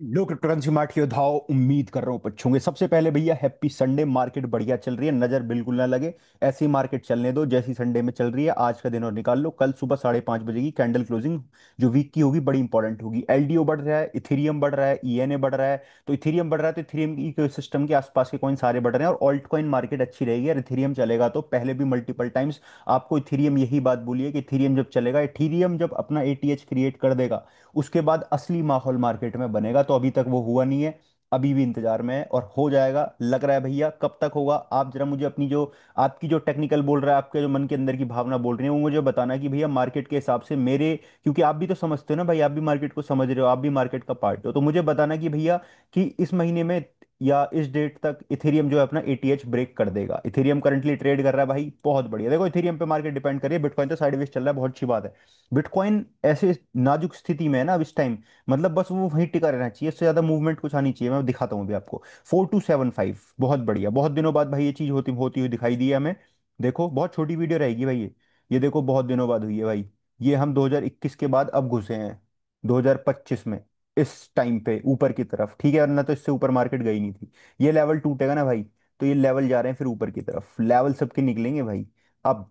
लो cryptocurrency mart योद्धाओ, उम्मीद कर रहा हूँ पछूंगे। सबसे पहले भैया हैप्पी संडे। मार्केट बढ़िया चल रही है, नजर बिल्कुल ना लगे। ऐसी मार्केट चलने दो जैसी संडे में चल रही है। आज का दिन और निकाल लो। कल सुबह 5:30 बजे की कैंडल क्लोजिंग जो वीक की होगी बड़ी इंपॉर्टेंट होगी। एलडीओ बढ़ रहा है, इथेरियम बढ़ रहा है, ईएनए बढ़ रहा है। तो इथेरियम बढ़ रहा है तो इथेरियम इकोसिस्टम के आसपास के कॉइन सारे बढ़ रहे हैं और ऑल्ट कॉइन मार्केट अच्छी रहेगी। और इथेरियम चलेगा तो पहले भी मल्टीपल टाइम्स आपको इथेरियम यही बात बोली है कि इथेरियम जब चलेगा, इथेरियम जब अपना एटीएच क्रिएट कर देगा, उसके बाद असली माहौल मार्केट में बनेगा। तो अभी तक वो हुआ नहीं है, अभी भी इंतजार में है और हो जाएगा लग रहा है। भैया कब तक होगा? आप जरा मुझे अपनी जो आपकी जो टेक्निकल बोल रहा है, आपके जो मन के अंदर की भावना बोल रही है, वो मुझे बताना कि भैया मार्केट के हिसाब से मेरे, क्योंकि आप भी तो समझते हो ना भाई, आप भी मार्केट को समझ रहे हो, आप भी मार्केट का पार्ट हो, तो मुझे बताना कि भैया कि इस महीने में या इस डेट तक इथेरियम जो है अपना एटीएच ब्रेक कर देगा। इथेरियम करंटली ट्रेड कर रहा है भाई, बहुत बढ़िया। देखो इथेरियम पे मार्केट डिपेंड कर रही है, बिटकॉइन तो साइडवेज चल रहा है, बहुत अच्छी बात है। बिटकॉइन ऐसे नाजुक स्थिति में है ना अब इस टाइम, मतलब बस वो वहीं टिका रहना चाहिए, इससे ज्यादा मूवमेंट कुछ आनी चाहिए। मैं दिखाता हूँ अभी आपको। 4275, बहुत बढ़िया। बहुत दिनों बाद भाई ये चीज होती होती हुई दिखाई दी है हमें। देखो बहुत छोटी वीडियो रहेगी भाई ये देखो बहुत दिनों बाद हुई है भाई। ये हम 2021 के बाद अब घुसे हैं 2025 में, इस टाइम पे ऊपर की तरफ, ठीक है, वरना तो इससे ऊपर मार्केट गई नहीं थी। ये लेवल टूटेगा ना भाई, तो ये लेवल जा रहे हैं फिर ऊपर की तरफ, लेवल सबके निकलेंगे भाई। अब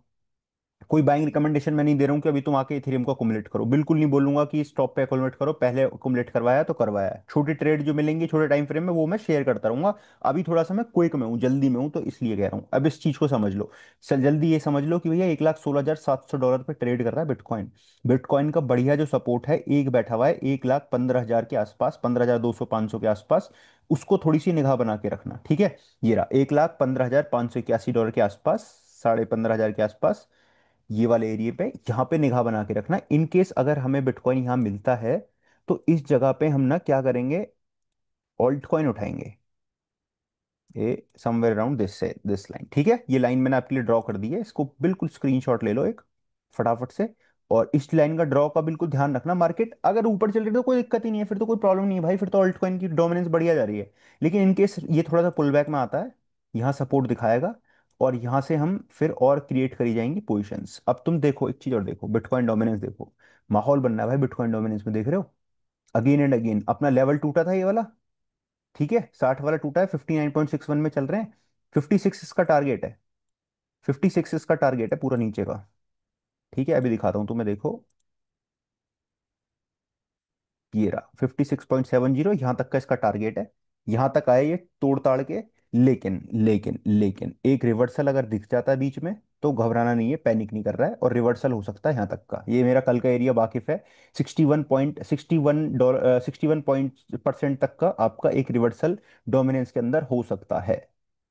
कोई बाइंग रिकमेंडेशन मैं नहीं दे रहा हूँ कि अभी तुम आके इथेरियम को अकुमुलेट करो, बिल्कुल नहीं बोलूंगा कि स्टॉप पे अकुमुलेट करो। पहले अकुमुलेट करवाया तो करवाया है। छोटी ट्रेड जो मिलेंगी छोटे टाइम फ्रेम में वो मैं शेयर करता रहूंगा। अभी थोड़ा सा मैं क्विक में हूँ, जल्दी में हूँ, तो इसलिए कह रहा हूँ। अब इस चीज को समझ लो। चल जल्दी ये समझ लो कि भैया 1,16,700 डॉलर पे ट्रेड कर रहा है बिटकॉइन। बिटकॉइन का बढ़िया जो सपोर्ट है एक बैठा हुआ है 1,15,000 के आसपास, 15,200 500 के आसपास। उसको थोड़ी सी निगाह बना के रखना, ठीक है। ये रहा 1,15,581 डॉलर के आसपास, 15,500 के आसपास, ये वाले एरिया पे, यहाँ पे निगाह बना के रखना। इन केस अगर हमें बिटकॉइन यहाँ मिलता है तो इस जगह पे हम ना क्या करेंगे, ऑल्ट कॉइन उठाएंगे। ये समवेयर अराउंड दिस से दिस लाइन, ठीक है। ये लाइन मैंने आपके लिए ड्रॉ कर दी है, इसको बिल्कुल स्क्रीनशॉट ले लो एक, फटाफट से। और इस लाइन का ड्रॉ का बिल्कुल ध्यान रखना। मार्केट अगर ऊपर चल रही है तो कोई दिक्कत ही नहीं है, फिर तो कोई प्रॉब्लम नहीं है भाई, फिर तो ऑल्ट कॉइन की डोमिनेंस बढ़िया जा रही है। लेकिन इनकेस ये थोड़ा सा पुल बैक में आता है, यहाँ सपोर्ट दिखाएगा और यहाँ से हम फिर और क्रिएट करी जाएंगी पोजिशंस। अब तुम देखो एक चीज और देखो, बिटकॉइन डोमिनेंस देखो, माहौल बनना है भाई बिटकॉइन डोमिनेंस में, देख रहे हो? अगेन एंड अगेन अपना लेवल टूटा था ये वाला, ठीक है, 60 वाला टूटा है, 59.61 में चल रहे हैं। 56 इसका टारगेट है, 56 इसका टारगेट है पूरा नीचे का, ठीक है। अभी दिखाता हूँ तुम्हें, देखो ये रहा 56.70, यहाँ तक का इसका टारगेट है। यहाँ तक आया ये तोड़ ताड़ के। लेकिन एक रिवर्सल अगर दिख जाता है बीच में तो घबराना नहीं है, पैनिक नहीं कर रहा है, और रिवर्सल हो सकता है यहाँ तक का। ये मेरा कल का एरिया वाकिफ है। 61.61 डॉलर, 61 पॉइंट % तक का आपका एक रिवर्सल डोमिनेंस के अंदर हो सकता है।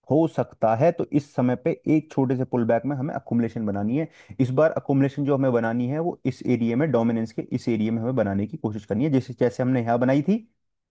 हो सकता है, तो इस समय पे एक छोटे से पुल बैक में हमें अकुमुलेशन बनानी है। इस बार अकोमोलेशन जो हमें बनानी है वो इस एरिया में, डोमिनेंस के इस एरिया में हमें बनाने की कोशिश करनी है। जैसे जैसे हमने यहाँ बनाई थी,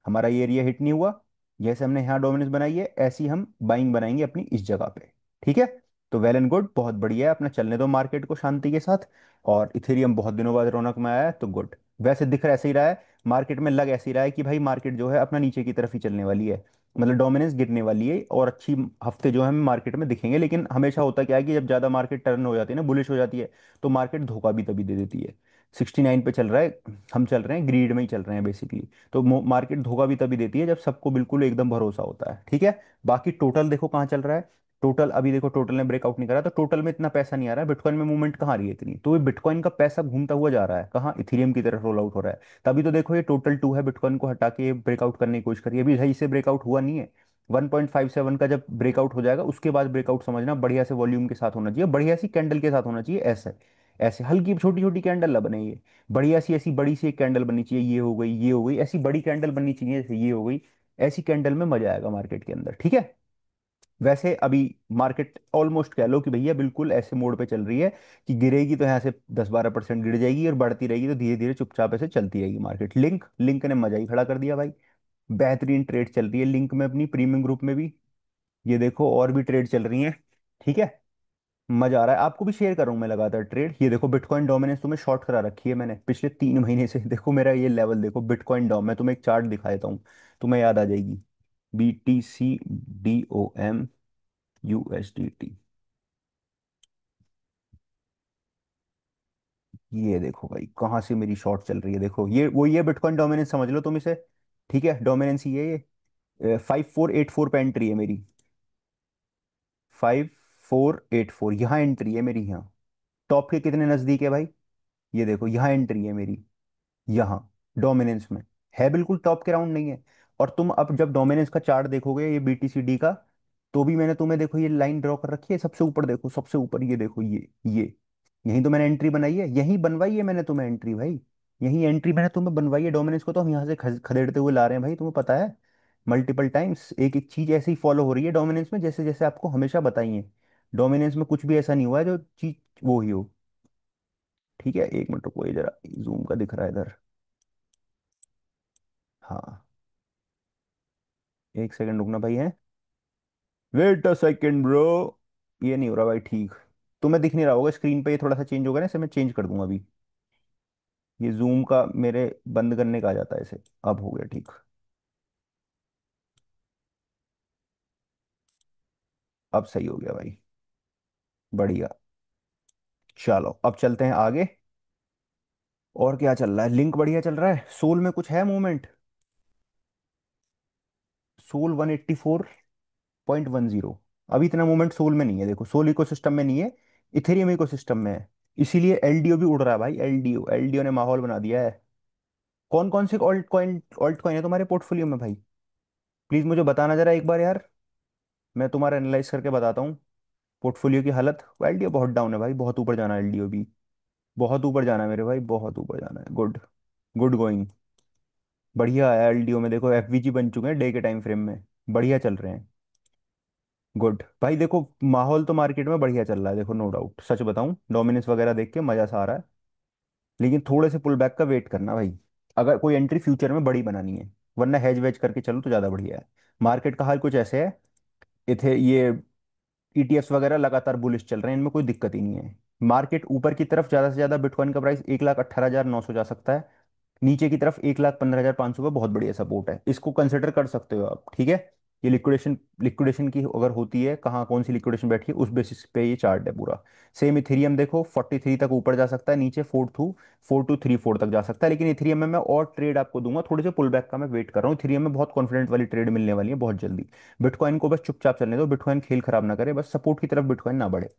हमारा ये एरिया हिट नहीं हुआ, जैसे हमने यहाँ डोमिनेंस बनाई है ऐसी हम बाइंग बनाएंगे अपनी इस जगह पे, ठीक है। तो वेल एंड गुड, बहुत बढ़िया है, अपना चलने दो मार्केट को शांति के साथ। और इथेरियम बहुत दिनों बाद रौनक में आया है तो गुड। वैसे दिख ऐसे ही रहा है मार्केट में, लग ऐसे ही रहा है कि भाई मार्केट जो है अपना नीचे की तरफ ही चलने वाली है, मतलब डोमिनेंस गिरने वाली है। और अच्छी हफ्ते जो है हमें मार्केट में दिखेंगे। लेकिन हमेशा होता क्या है कि जब ज्यादा मार्केट टर्न हो जाती है ना, बुलिश हो जाती है, तो मार्केट धोखा भी तभी दे देती है। 69 पे चल रहा है, हम चल रहे हैं ग्रीड में ही चल रहे हैं बेसिकली। तो मार्केट धोखा भी तभी देती है जब सबको बिल्कुल एकदम भरोसा होता है, ठीक है। बाकी टोटल देखो कहाँ चल रहा है। टोटल अभी देखो, टोटल ने ब्रेकआउट नहीं करा, तो टोटल में इतना पैसा नहीं आ रहा है, बिटकॉइन में मूवमेंट कहाँ आ रही है इतनी, तो ये बिटकॉइन का पैसा घूमता हुआ जा रहा है कहाँ, इथेरियम की तरफ रोल आउट हो रहा है। तभी तो देखो ये टोटल 2 है, बिटकॉइन को हटा के ब्रेकआउट करने की कोशिश करिए, अभी सही से ब्रेकआउट हुआ नहीं है। 1.57 का जब ब्रेकआउट हो जाएगा उसके बाद ब्रेकआउट समझना बढ़िया से वॉल्यूम के साथ होना चाहिए, बढ़िया सी कैंडल के साथ होना चाहिए, ऐसे ऐसे हल्की छोटी छोटी कैंडल ना बने ये, बढ़िया सी ऐसी बड़ी सी एक कैंडल बननी चाहिए। ये हो गई, ये हो गई, ऐसी बड़ी कैंडल बननी चाहिए जैसे ये हो गई। ऐसी कैंडल में मजा आएगा मार्केट के अंदर, ठीक है। वैसे अभी मार्केट ऑलमोस्ट कह लो कि भैया बिल्कुल ऐसे मोड पे चल रही है कि गिरेगी तो यहाँ से 10-12% गिर जाएगी, और बढ़ती रहेगी तो धीरे धीरे चुपचाप ऐसे चलती रहेगी मार्केट। लिंक लिंक ने मजा ही खड़ा कर दिया भाई, बेहतरीन ट्रेड चल रही है लिंक में अपनी प्रीमियम ग्रुप में भी। ये देखो और भी ट्रेड चल रही हैं, ठीक है। मजा आ रहा है, आपको भी शेयर कर रहा हूँ मैं लगातार ट्रेड। ये देखो बिटकॉइन डोमिनेंस तुम्हें शॉर्ट करा रखी है मैंने पिछले 3 महीने से। देखो मेरा ये लेवल देखो, बिटकॉइन डॉम, मैं तुम्हें एक चार्ट दिखा देता हूँ, तुम्हें याद आ जाएगी। BTC DOM USDT, ये देखो भाई कहाँ से मेरी शॉर्ट चल रही है। देखो ये वो, ये बिटकॉइन डोमिनेंस समझ लो तुम इसे। ठीक है, डोमिनेंस ये 5484 पे एंट्री है मेरी। 5484 यहाँ एंट्री है मेरी, यहाँ टॉप के कितने नजदीक है भाई? ये देखो यहाँ एंट्री है मेरी, यहाँ डोमिनेंस में है, बिल्कुल टॉप के राउंड नहीं है। और तुम अब जब डोमिनेंस का चार्ट देखोगे ये BTCD का, तो भी मैंने तुम्हें देखो ये लाइन ड्रॉ कर रखी है सबसे ऊपर, देखो सबसे ऊपर ये देखो, ये यहीं तो मैंने एंट्री बनाई है, यहीं बनवाई है मैंने तुम्हें एंट्री भाई। यहीं एंट्री मैंने तुम्हें बनवाई है, डोमिनेंस को तो हम यहाँ से खदेड़ते हुए ला रहे हैं भाई, तुम्हें पता है। मल्टीपल टाइम्स एक एक चीज ऐसे ही फॉलो हो रही है डोमिनेंस में, जैसे जैसे आपको हमेशा बताई है। डोमिनेंस में कुछ भी ऐसा नहीं हुआ है जो चीज वो ही हो। ठीक है, एक मिनट रुको, ये जरा जूम का दिख रहा है इधर। हाँ, एक सेकंड रुकना भाई है। Wait a second bro. ये नहीं हो रहा भाई ठीक। तुम्हें दिख नहीं रहा होगा स्क्रीन पे, ये थोड़ा सा चेंज होगा ना, इसे मैं चेंज कर दूंगा अभी। ये जूम का मेरे बंद करने का आ जाता है इसे। अब हो गया ठीक। अब सही हो गया भाई। बढ़िया। चलो अब चलते हैं आगे। और क्या चल रहा है? लिंक बढ़िया चल रहा है, सोल में कुछ है मूवमेंट? सोल 184.10। अभी इतना मूवमेंट सोल में नहीं है, देखो सोल इकोसिस्टम में नहीं है, इथेरियम इकोसिस्टम में है। इसीलिए एलडीओ भी उड़ रहा है भाई, एलडीओ एलडीओ ने माहौल बना दिया है। कौन कौन से ऑल्ट कॉइन है तुम्हारे पोर्टफोलियो में भाई? प्लीज मुझे बताना जरा एक बार यार, मैं तुम्हारा एनालाइज करके बताता हूँ पोर्टफोलियो की हालत। एलडीओ बहुत डाउन है भाई, बहुत ऊपर जाना है एलडीओ भी। बहुत ऊपर जाना है मेरे भाई, बहुत ऊपर जाना है। Good, good going. बढ़िया है एलडीओ में, देखो एफवीजी बन चुके हैं डे के टाइम फ्रेम में, बढ़िया चल रहे हैं। गुड भाई, देखो माहौल तो मार्केट में बढ़िया चल रहा है, देखो नो डाउट, सच बताऊं डोमिनेंस वगैरह देख के मजा सा आ रहा है। लेकिन थोड़े से पुल बैक का वेट करना भाई, अगर कोई एंट्री फ्यूचर में बड़ी बनानी है, वरना हेज वेज करके चलो तो ज़्यादा बढ़िया है। मार्केट का हाल कुछ ऐसे है, इथे ये ETFs वगैरह लगातार बुलिश चल रहे हैं, इनमें कोई दिक्कत ही नहीं है। मार्केट ऊपर की तरफ ज़्यादा से ज़्यादा बिटकॉइन का प्राइस 1,18,900 जा सकता है, नीचे की तरफ 1,15,500 का बहुत बढ़िया सपोर्ट है, इसको कंसिडर कर सकते हो आप। ठीक है, ये लिक्विडेशन लिक्विडेशन की अगर होती है, कहाँ कौन सी लिक्विडेशन बैठी है, उस बेसिस पे ये चार्ट है पूरा। सेम इथेरियम देखो 43 तक ऊपर जा सकता है, नीचे 4 to 3 4 तक जा सकता है, लेकिन इथेरियम में मैं और ट्रेड आपको दूंगा, थोड़े से पुल बैक का मैं वेट कर रहा हूँ। इथेरियम में बहुत कॉन्फिडेंट वाली ट्रेड मिलने वाली है बहुत जल्दी। बिटकॉइन को बस चुपचाप चलने दो, बिटकॉइन खेल खराब ना करे, बस सपोर्ट की तरफ बिटकॉइन ना बढ़े।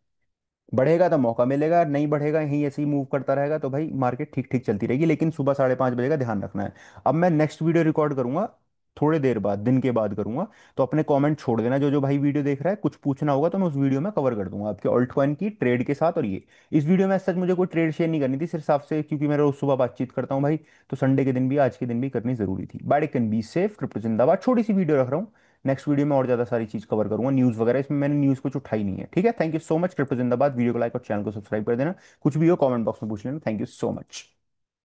बढ़ेगा तो मौका मिलेगा, नहीं बढ़ेगा यहीं ऐसे ही मूव करता रहेगा तो भाई मार्केट ठीक ठीक चलती रहेगी, लेकिन सुबह 5:30 बजे का ध्यान रखना है। अब मैं नेक्स्ट वीडियो रिकॉर्ड करूंगा, थोड़ी देर बाद, दिन के बाद करूंगा। तो अपने कमेंट छोड़ देना, जो जो भाई वीडियो देख रहा है, कुछ पूछना होगा तो मैं उस वीडियो में कवर कर दूंगा आपके ऑल्ट कॉइन की ट्रेड के साथ। और ये इस वीडियो में सच मुझे कोई ट्रेड शेयर नहीं करनी थी, सिर्फ आपसे, क्योंकि मैं रोज सुबह बातचीत करता हूँ भाई, तो संडे के दिन भी, आज के दिन भी करनी जरूरी थी। By can be safe, crypto जिंदाबाद। छोटी सी वीडियो रख रहा हूँ, नेक्स्ट वीडियो में और ज्यादा सारी चीज कवर करूंगा, न्यूज वगैरह इसमें मैंने न्यूज कुछ उठाई नहीं है। ठीक है, thank you so much. Crypto जिंदाबाद, वीडियो को लाइक और चैनल को सब्सक्राइब कर देना, कुछ भी हो कमेंट बॉक्स में पूछ लेना। Thank you so much.